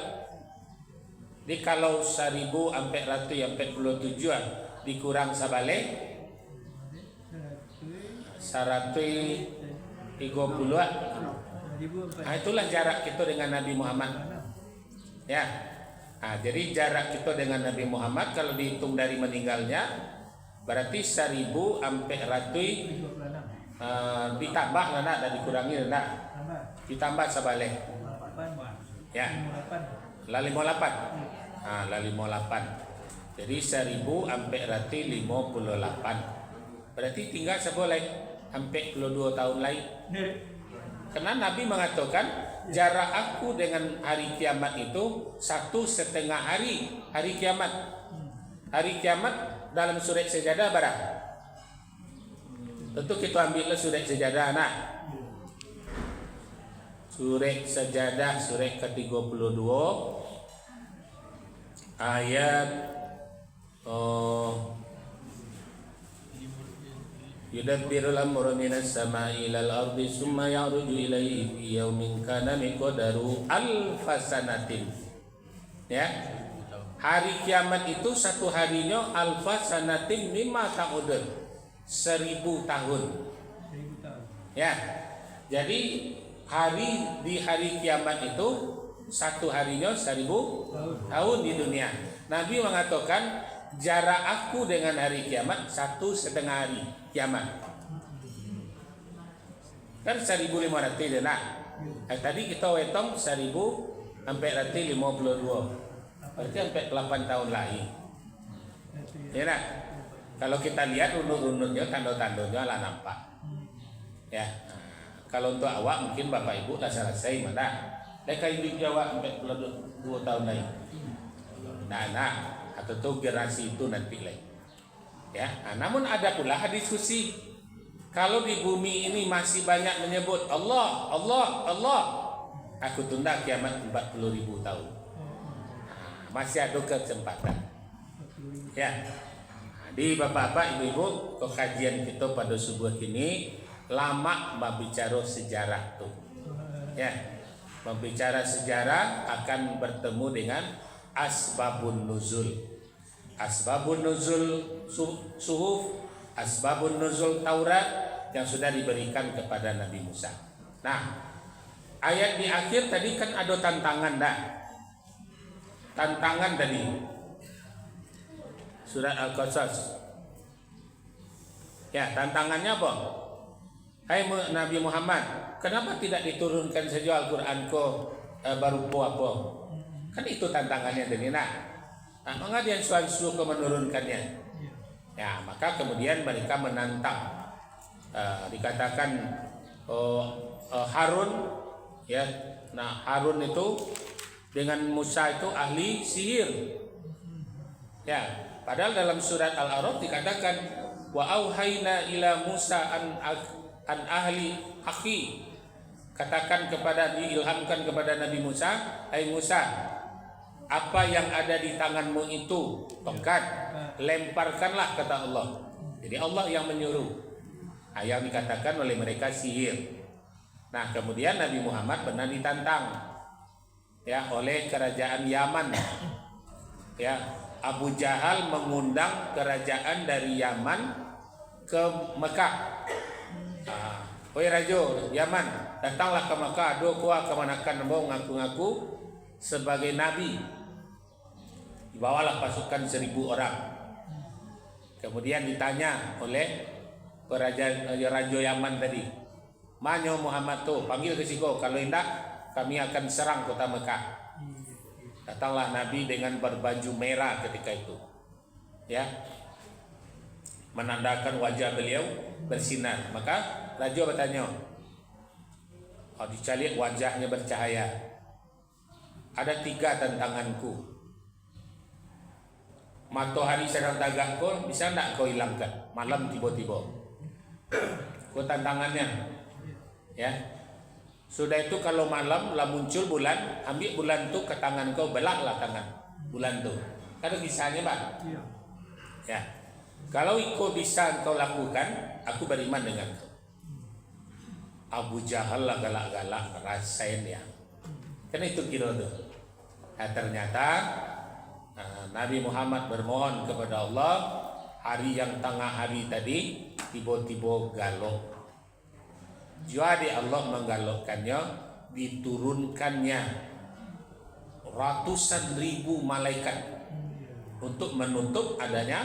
Jadi kalau 1447 dikurang sabale 130. Nah, itulah jarak kita dengan Nabi Muhammad. Ya. Nah, jadi jarak kita dengan Nabi Muhammad kalau dihitung dari meninggalnya berarti 1000 sampai ratus ditambah lah nak, dan dikurangi lah nak. Ditambah sebalik. Ya. La 58. Ah, la 58. Jadi 1000 sampai ratus 58. Berarti tinggal seboleh sampai 22 tahun lagi. Karena Nabi mengatakan jarak aku dengan hari kiamat itu 1,5 hari kiamat. Hari kiamat dalam surat Sajadah berapa? Tentu kita ambillah surat Sajadah nak. Surat Sajadah surat ke-32 ayat yudabbirul amra minas sama'i ilal ardi summa ya'ruju ilaihi fi yaumin kana miqdaru alfasanatin. Ya. Hari kiamat itu satu harinya alfasanatin mimma ta'udun, 1000 tahun. Ya. Jadi di hari kiamat itu satu harinya 1000 tahun di dunia. Nabi mengatakan jarak aku dengan hari kiamat 1,5 hari kiamat. Kan 1.500 dia nak. Tadi kita hitung 1.000 sampai 52. Berarti sampai 8 tahun lagi. Ya nak. Kalau kita lihat runut-runutnya, tanda-tandanya lah nampak. Ya. Kalau untuk awak mungkin bapak ibu dah selesai mana. Mereka hidup Jawa sampai 2 tahun lagi. Nah, atau tuh generasi itu nanti lagi. Ya, namun ada pula diskusi kalau di bumi ini masih banyak menyebut Allah, Allah, Allah, aku tunda kiamat 40.000 tahun. Masih ada kesempatan. Ya, di bapak-bapak, ibu-ibu, kajian kita pada subuh ini lama berbicara sejarah tuh. Ya, membicara sejarah akan bertemu dengan asbabun nuzul. Asbabun nuzul suhuf, asbabun nuzul Taurat yang sudah diberikan kepada Nabi Musa. Nah, ayat di akhir tadi kan ada tantangan dah. Tantangan tadi. Surat Al-Qasas. Ya, tantangannya apa? Hai Nabi Muhammad, kenapa tidak diturunkan saja Al-Quran ko berupa apa? Kan itu tantangannya tadi nak. Nah, mengapa dia suruh menurunkannya? Ya, maka kemudian mereka menantang. Dikatakan Harun, ya. Nah, Harun itu dengan Musa itu ahli sihir. Ya, padahal dalam surat Al-A'raf dikatakan wa auhayna ila Musa an ahli akhi. Katakan diilhamkan kepada Nabi Musa, hai Musa, apa yang ada di tanganmu itu tongkat, lemparkanlah, kata Allah. Jadi Allah yang menyuruh. Yang dikatakan oleh mereka sihir. Nah, kemudian Nabi Muhammad pernah ditantang ya oleh kerajaan Yaman. Ya, Abu Jahal mengundang kerajaan dari Yaman ke Mekah. Oi Rajo Yaman, datanglah ke Mekah, kuah kemanakan mau ngaku-ngaku sebagai nabi. Dibawalah pasukan 1.000 orang. Kemudian ditanya oleh Raja Yaman tadi, "Manyo Muhammad tuh, panggil ke siko, kalau tidak kami akan serang kota Mekah." Datanglah Nabi dengan berbaju merah ketika itu. Ya. Menandakan wajah beliau bersinar. Maka Raja bertanya, dicari wajahnya bercahaya. Ada 3 tantanganku. Matahari sedang tagak kau, bisa tak kau hilangkan malam tiba-tiba? Kau tantangannya. Ya. Sudah itu kalau malam lah muncul bulan, ambil bulan tu ke tangan kau, belaklah tangan bulan tu. Ada kisahnya, Pak? Ya. Kalau kau bisa kau lakukan, aku beriman dengan kau. Abu Jahal lah galak-galak rasain ya. Kan itu kira tuh. Nah, ternyata Nabi Muhammad bermohon kepada Allah hari yang tengah hari tadi tiba-tiba galok. Jadi Allah menggalokkannya, diturunkannya ratusan ribu malaikat untuk menutup adanya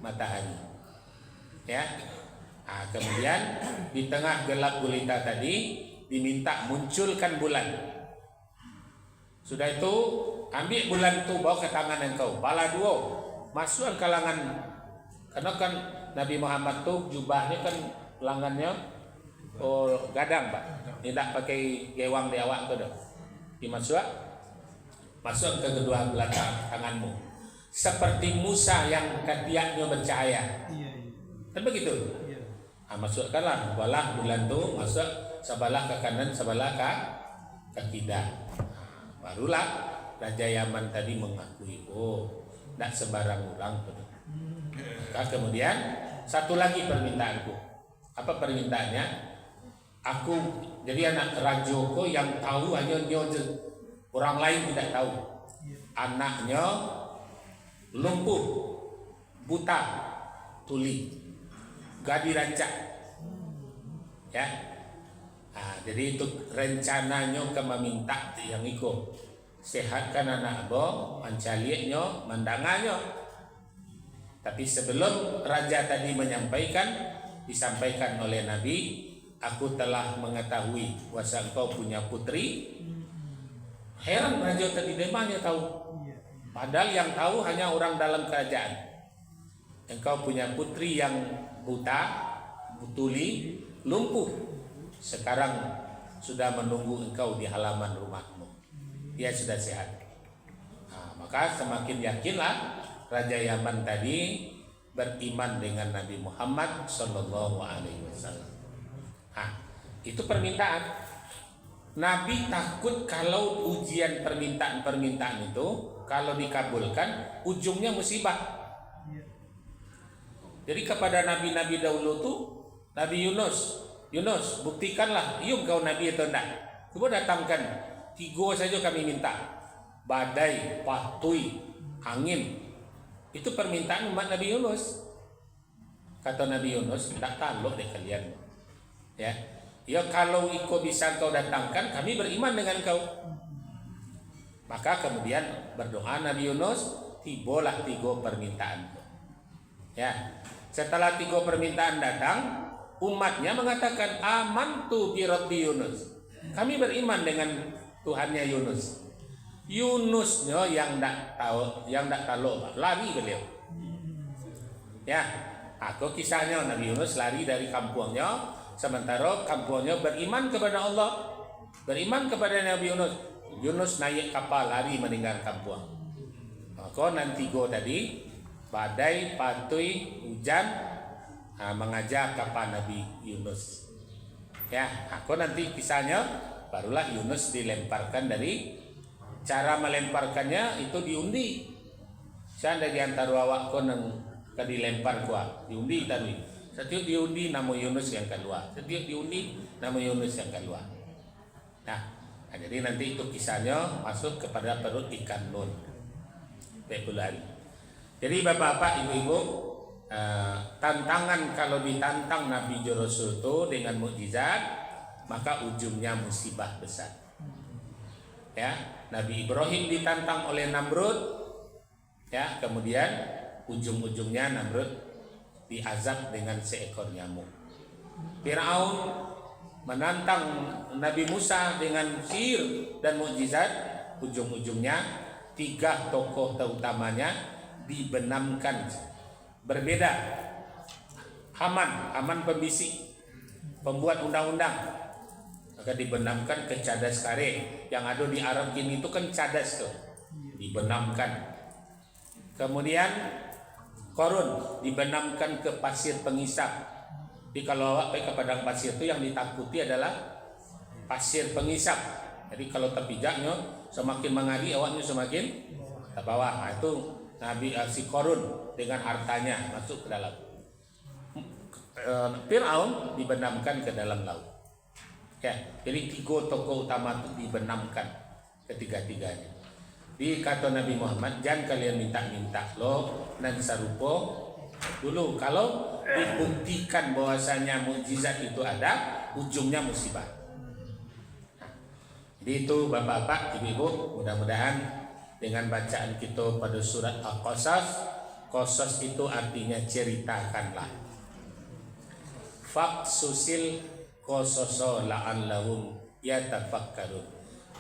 matahari. Ya. Nah, kemudian di tengah gelap gulita tadi diminta munculkan bulan. Sudah itu ambil bulan itu, bawa ke tangan engkau, pala dua, masukkan ke lengan. Karena kan Nabi Muhammad tuh jubahnya kan lengannya gadang, Pak. Tidak pakai gewang di awak tuh, dimasuk ke kedua belah tanganmu. Seperti Musa yang ketiaknya bercahaya. Kan begitu? Masukkanlah balah bulan itu, masuk sebelah ke kanan, sebelah ke kiri. Barulah Raja Yaman tadi mengakui, oh, tidak sembarang orang. Maka kemudian satu lagi permintaanku. Apa permintaannya? Aku jadi anak Rajoko yang tahu hanya dia, orang lain tidak tahu. Anaknya lumpuh, buta, tuli, gak dirancak. Ya. Nah, jadi itu rencananya ke meminta yang ikut sehatkan anak bo, mancalieknya, mandangannya. Tapi sebelum raja tadi menyampaikan, disampaikan oleh Nabi, aku telah mengetahui bahwa engkau punya putri. Heran raja tadi demanya tahu. Padahal yang tahu hanya orang dalam kerajaan. Engkau punya putri yang buta, tuli, lumpuh. Sekarang sudah menunggu engkau di halaman rumahmu. Dia sudah sehat. Nah, maka semakin yakinlah Raja Yaman tadi beriman dengan Nabi Muhammad Sallallahu Alaihi Wasallam. Nah, itu permintaan. Nabi takut kalau ujian permintaan itu kalau dikabulkan ujungnya musibah. Jadi kepada nabi-nabi dahulu tuh, Nabi Yunus, buktikanlah, yuk kau nabi atau enggak. Coba datangkan 3 saja kami minta. Badai, patui, angin. Itu permintaan umat Nabi Yunus. Kata Nabi Yunus, tidak tahu deh kalian. Ya, kalau ikut bisa kau datangkan, kami beriman dengan kau. Maka kemudian berdoa Nabi Yunus, tibalah 3 permintaan. Ya, setelah 3 permintaan datang, umatnya mengatakan amantu bi rabbi Yunus. Kami beriman dengan Tuhannya Yunus. Yunusnya yang tak tahu, lari beliau. Ya, aku kisahnya Nabi Yunus lari dari kampungnya, sementara kampungnya beriman kepada Allah, beriman kepada Nabi Yunus. Yunus naik kapal lari meninggalkan kampung. Maka nanti tadi badai, patui, hujan mengajak kapal Nabi Yunus. Ya, aku nanti kisahnya barulah Yunus dilemparkan. Dari cara melemparkannya itu diundi. Saya ada di antara awak koneng ke dilempar gua, diundi tadi. Setiap diundi nama Yunus yang keluar. Setiap diundi nama Yunus yang keluar. Nah, jadi nanti itu kisahnya masuk kepada perut ikan nun. Februari. Jadi bapak-bapak, ibu-ibu, tantangan kalau ditantang Nabi Rasul itu dengan mukjizat, maka ujungnya musibah besar. Ya, Nabi Ibrahim ditantang oleh Namrud, ya, kemudian ujung-ujungnya Namrud diazab dengan seekor nyamuk. Firaun menantang Nabi Musa dengan sihir dan mukjizat, ujung-ujungnya 3 tokoh utamanya dibenamkan berbeda. Haman pembisik, pembuat undang-undang, maka dibenamkan ke cadas kare. Yang ada di Arab kini itu kan cadas tuh, dibenamkan. Kemudian Korun dibenamkan ke pasir pengisap. Jadi kalau awak pergi ke padang pasir itu yang ditakuti adalah pasir pengisap. Jadi kalau terpijaknya semakin mengadi, awaknya semakin ke bawah. Nah, itu Nabi si Korun dengan hartanya masuk ke dalam. Firaun dibenamkan ke dalam laut. Ya, jadi 3 tokoh utama itu dibenamkan ketiga-tiganya. Di kata Nabi Muhammad, jangan kalian minta-minta lo nan sarupo dulu. Kalau dibuktikan bahwasanya mukjizat itu ada, ujungnya musibah. Jadi itu bapak-bapak, ibu-ibu, mudah-mudahan dengan bacaan kita pada surat Al-Qasas, qasas itu artinya ceritakanlah. Faqsusil qasaso la'allahum yatafakkarun.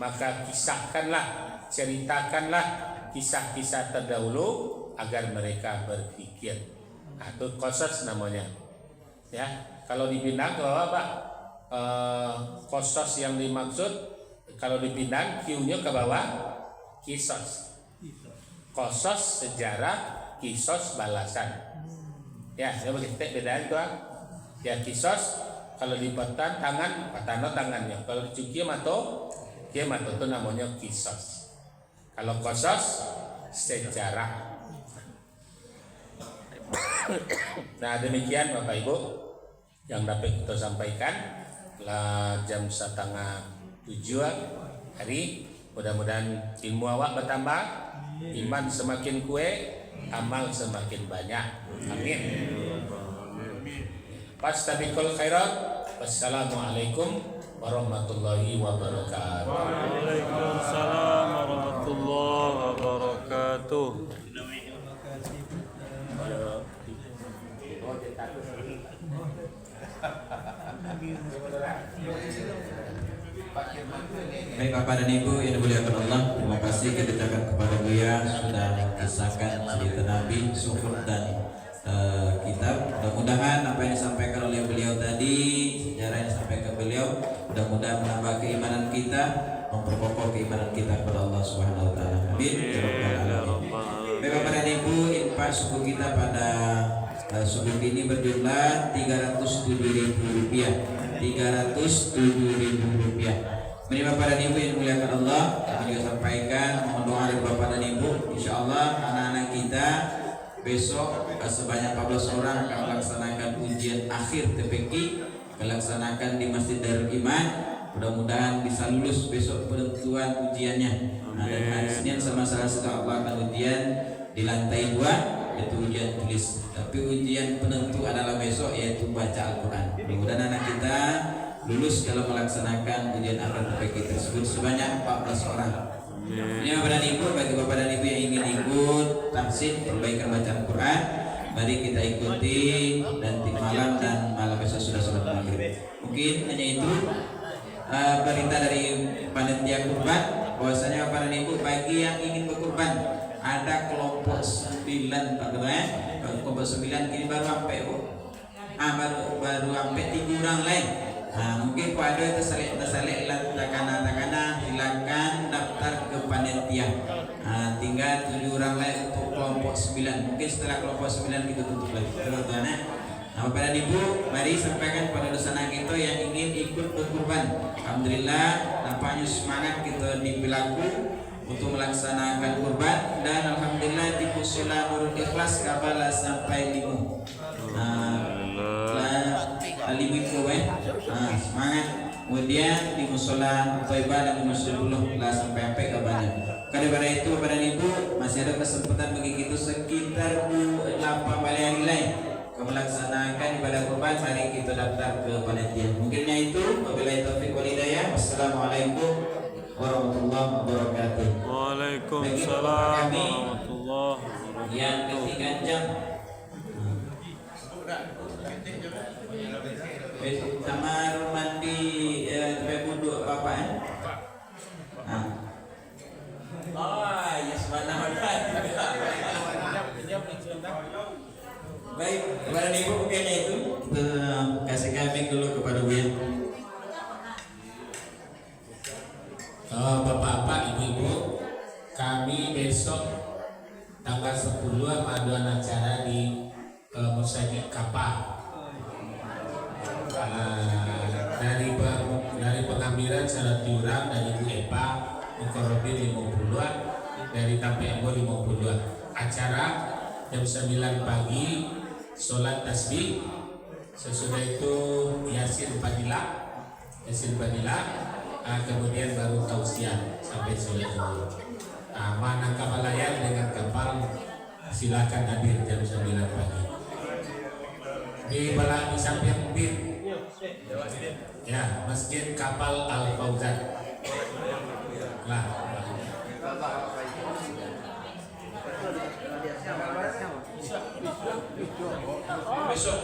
Maka kisahkanlah, ceritakanlah kisah-kisah terdahulu agar mereka berpikir. Itu qasas namanya. Ya, kalau dipindah ke apa? Qasas yang dimaksud kalau dipindah Q-nya ke bawah, kisos. Qasas sejarah, kisos balasan. Ya, saya begitu bedanya itu. Ya, kisos kalau dipotong tangan, patano tangannya. Kalau dicuci mato itu namanya kisos. Kalau qasas sejarah. Nah, demikian Bapak Ibu yang dapat kita sampaikan. Lah jam 6:30 hari. Mudah-mudahan ilmu awak bertambah, iman semakin kuat, amal semakin banyak. Amin. Fastabiqul khairat. Wassalamualaikum warahmatullahi wabarakatuh. Waalaikumsalam warahmatullahi wabarakatuh. Baik Bapak dan Ibu yang dimuliakan Allah, terima kasih kita ucapkan kepada Buya sudah mengisahkan cerita Nabi, Suhud dan kitab. Mudah-mudahan apa yang disampaikan oleh beliau tadi, sejarah yang disampaikan beliau, mudah-mudahan menambah keimanan kita, memperkokoh keimanan kita kepada Allah Subhanahu wa taala. Amin. Ya rabbal alamin. Baik Bapak dan Ibu, infak suku kita pada suku ini berjumlah Rp307.000. Rp307.000. Ini Bapak dan Ibu yang dimuliakan Allah, kami juga sampaikan mohon doa dari Bapak dan Ibu. Insya Allah anak-anak kita besok sebanyak 14 orang akan melaksanakan ujian akhir TPQ, melaksanakan di Masjid Darul Iman. Mudah-mudahan bisa lulus besok penentuan ujiannya. Nah, dan hari Senin sama Selasa Allah akan ujian di lantai 2, yaitu ujian tulis. Tapi ujian penentu adalah besok, yaitu baca Al-Quran. Mudah-mudahan anak kita lulus dalam melaksanakan ujian akhir TPQ tersebut sebanyak 14 orang. Ini Bapak dan Ibu, bagi Bapak dan Ibu yang ingin ikut tahsin perbaikan bacaan Quran, mari kita ikuti nanti malam dan malam besok sudah sholat maghrib. Mungkin hanya itu berita dari panitia kurban, bahwasanya Bapak dan Ibu bagi yang ingin berkurban ada kelompok 9 Pak Ketua, kelompok 9 kini baru sampai baru sampai 3 orang lain. Nah, mungkin pada itu tersalih takana silakan daftar ke panitia. Nah, tinggal 7 orang lain untuk kelompok 9. Mungkin setelah kelompok 9 kita tutup lagi. Teman-teman. Nah, Bapak dan Ibu, mari sampaikan pada dosana kita yang ingin ikut berkurban. Alhamdulillah, nampaknya semangat kita dipelaku untuk melaksanakan kurban, dan alhamdulillah di Pusula Nurul Ikhlas kabala sampai 5. Semangat. Kemudian di musola Thaibah dan di Muslimulah sampai kabarnya. Karena itu pada Ibu masih ada kesempatan bagi kita sekitar 8 hari lain melaksanakan ibadah kurban. Mari kita daftar ke panitia. Mungkinnya itu. Wabillahi taufiq wal hidayah. Wassalamualaikum warahmatullahi wabarakatuh. Waalaikumsalam warahmatullahi wabarakatuh. Yang ketiga jam kamar mandi sampai wudhu apa-apa ya subhanallah. Baik, kepada Ibu mungkinnya itu kasih kambing dulu kepada Buya. Bapak-bapak, ibu-ibu, kami besok tanggal 10 ada acara di Musajid Kapal. Dari pengambilan syarat diurang dari Ibu Epa Mukorobin 50, dari Tampe Embo 52. Acara jam 9 pagi, sholat tasbih. Sesudah itu Yasin Fadilah, kemudian baru tausiah sampai sholat zuhur. Mana kapal layar dengan kapal silakan hadir jam 9 pagi. di samping BIN. Ya, Masjid Kapal Al Fauzan. Lah. Besok.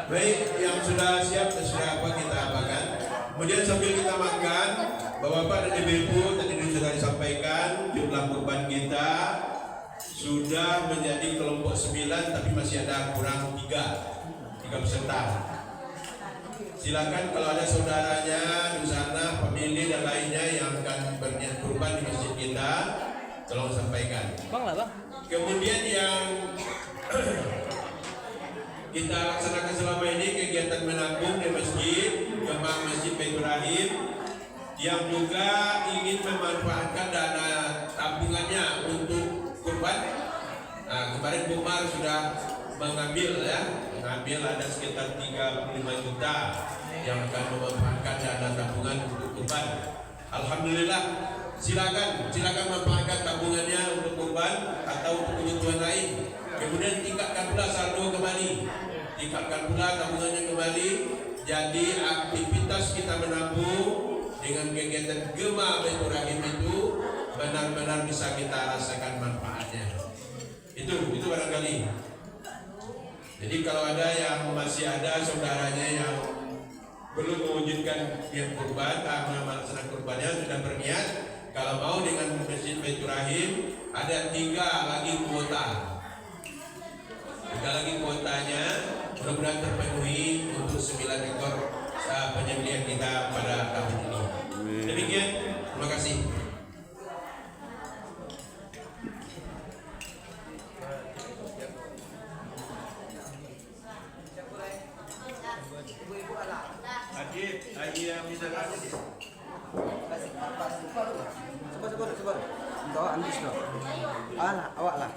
Baik, yang sudah siap dan sudah apa kita apakan. Kemudian sambil kita makan, Bapak-bapak dan Ibu tadi sudah disampaikan jumlah kurban kita sudah menjadi kelompok 9, tapi masih ada kurang 3 peserta. Silakan kalau ada saudaranya di sana, famili dan lainnya yang akan berniat kurban di masjid kita, tolong sampaikan. Kemudian yang kita laksanakan selama ini kegiatan menabung di masjid, Jemaah Masjid Baitur Rahim, yang juga ingin memanfaatkan dana tabungannya untuk kurban. Nah, kemarin Bu Mar sudah mengambil ada sekitar 35 juta yang akan memanfaatkan dana tabungan untuk kurban. Alhamdulillah, silakan manfaatkan tabungannya untuk kurban atau untuk kebutuhan lain. Kemudian tingkatkan pula saldo kembali, tingkatkan pula tabungannya kembali. Jadi aktivitas kita menabung dengan kegiatan Gema Baitur Rahim itu benar-benar bisa kita rasakan manfaatnya. Itu barangkali. Jadi kalau ada yang masih ada saudaranya yang belum mewujudkan niat kurban, melaksanakan kurbannya sudah berniat, kalau mau dengan Masjid Baitur Rahim ada 3 lagi kuota. 3 lagi kuotanya, mudah-mudahan terpenuhi untuk 9 ekor penyembelihan kita pada tahun ini. Demikian, terima kasih. Haji yang bisa kasih. Sabar. Kau ambil dong. Alah, awak lah.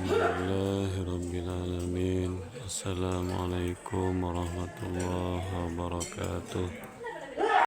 Alhamdulillahirrabbilalamin. Assalamualaikum warahmatullahi wabarakatuh.